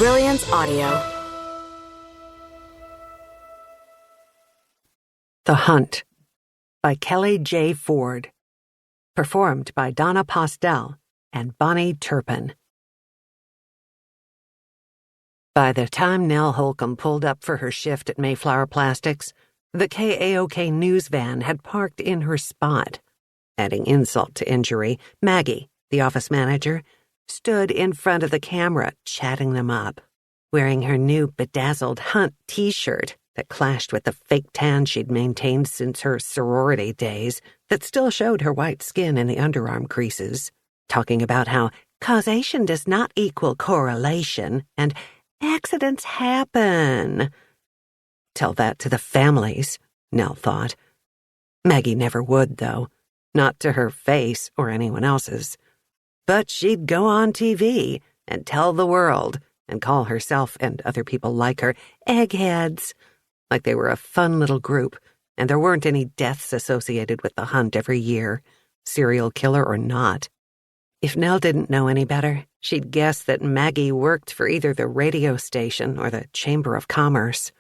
Brilliance Audio. The Hunt by Kelly J. Ford. Performed by Donna Postel and Bonnie Turpin. By the time Nell Holcomb pulled up for her shift at Mayflower Plastics, the KAOK news van had parked in her spot. Adding insult to injury, Maggie, the office manager, stood in front of the camera, chatting them up, wearing her new bedazzled Hunt t-shirt that clashed with the fake tan she'd maintained since her sorority days that still showed her white skin in the underarm creases, talking about how causation does not equal correlation and accidents happen. Tell that to the families, Nell thought. Maggie never would, though. Not to her face or anyone else's. But she'd go on TV and tell the world and call herself and other people like her Eggheads, like they were a fun little group and there weren't any deaths associated with the hunt every year, serial killer or not. If Nell didn't know any better, she'd guess that Maggie worked for either the radio station or the Chamber of Commerce.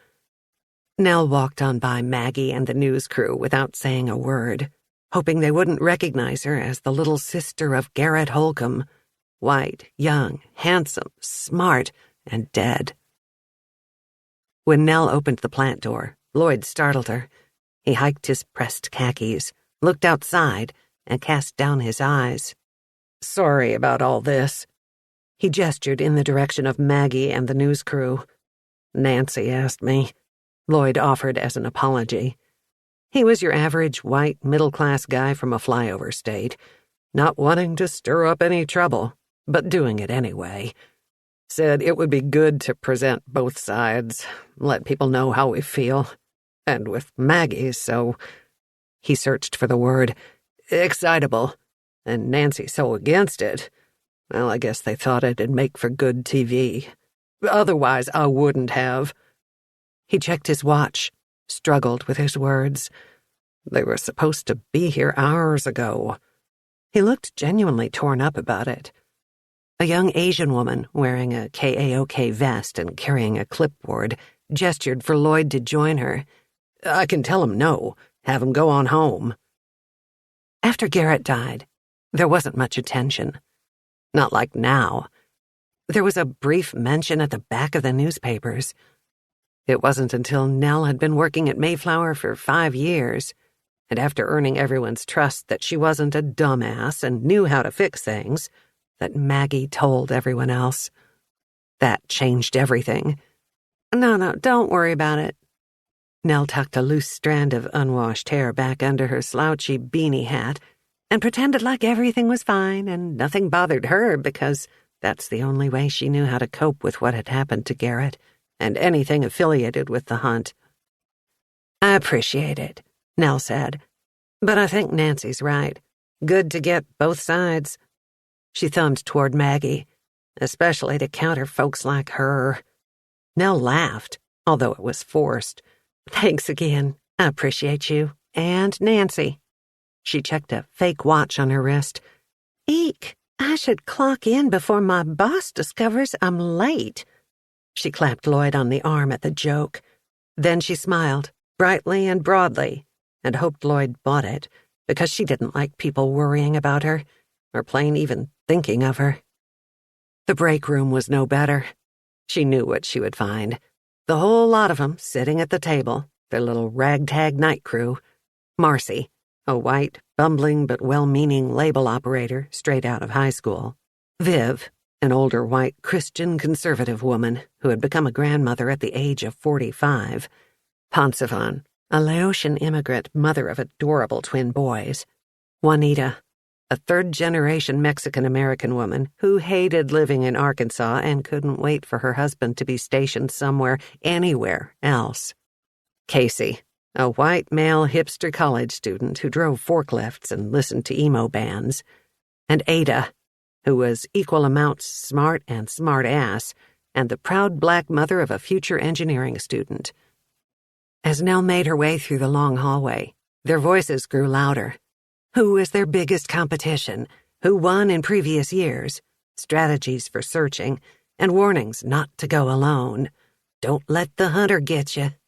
Nell walked on by Maggie and the news crew without saying a word, hoping they wouldn't recognize her as the little sister of Garrett Holcomb, white, young, handsome, smart, and dead. When Nell opened the plant door, Lloyd startled her. He hiked his pressed khakis, looked outside, and cast down his eyes. "Sorry about all this." He gestured in the direction of Maggie and the news crew. "Nancy asked me," Lloyd offered as an apology. He was your average white middle-class guy from a flyover state, not wanting to stir up any trouble, but doing it anyway. Said it would be good to present both sides, let people know how we feel. And with Maggie, so... He searched for the word, excitable, and Nancy so against it. Well, I guess they thought it'd make for good TV. Otherwise, I wouldn't have. He checked his watch, struggled with his words. They were supposed to be here hours ago. He looked genuinely torn up about it. A young Asian woman wearing a KAOK vest and carrying a clipboard gestured for Lloyd to join her. "I can tell him no. Have him go on home." After Garrett died, there wasn't much attention. Not like now. There was a brief mention at the back of the newspapers. It wasn't until Nell had been working at Mayflower for 5 years, and after earning everyone's trust that she wasn't a dumbass and knew how to fix things, that Maggie told everyone else. That changed everything. No, don't worry about it." Nell tucked a loose strand of unwashed hair back under her slouchy beanie hat and pretended like everything was fine and nothing bothered her because that's the only way she knew how to cope with what had happened to Garrett and anything affiliated with the hunt. "I appreciate it," Nell said, "but I think Nancy's right. Good to get both sides." She thumbed toward Maggie, especially to counter folks like her. Nell laughed, although it was forced. "Thanks again. I appreciate you. And Nancy." She checked a fake watch on her wrist. "Eek, I should clock in before my boss discovers I'm late." She clapped Lloyd on the arm at the joke. Then she smiled, brightly and broadly, and hoped Lloyd bought it, because she didn't like people worrying about her, or plain even thinking of her. The break room was no better. She knew what she would find. The whole lot of them sitting at the table, their little ragtag night crew. Marcy, a white, bumbling but well-meaning label operator straight out of high school. Viv, an older white Christian conservative woman who had become a grandmother at the age of 45. Pansifan, a Laotian immigrant mother of adorable twin boys. Juanita, a third-generation Mexican-American woman who hated living in Arkansas and couldn't wait for her husband to be stationed somewhere, anywhere else. Casey, a white male hipster college student who drove forklifts and listened to emo bands. And Ada, who was equal amounts smart and smart-ass, and the proud black mother of a future engineering student. As Nell made her way through the long hallway, their voices grew louder. Who is their biggest competition? Who won in previous years? Strategies for searching, and warnings not to go alone. Don't let the hunter get you.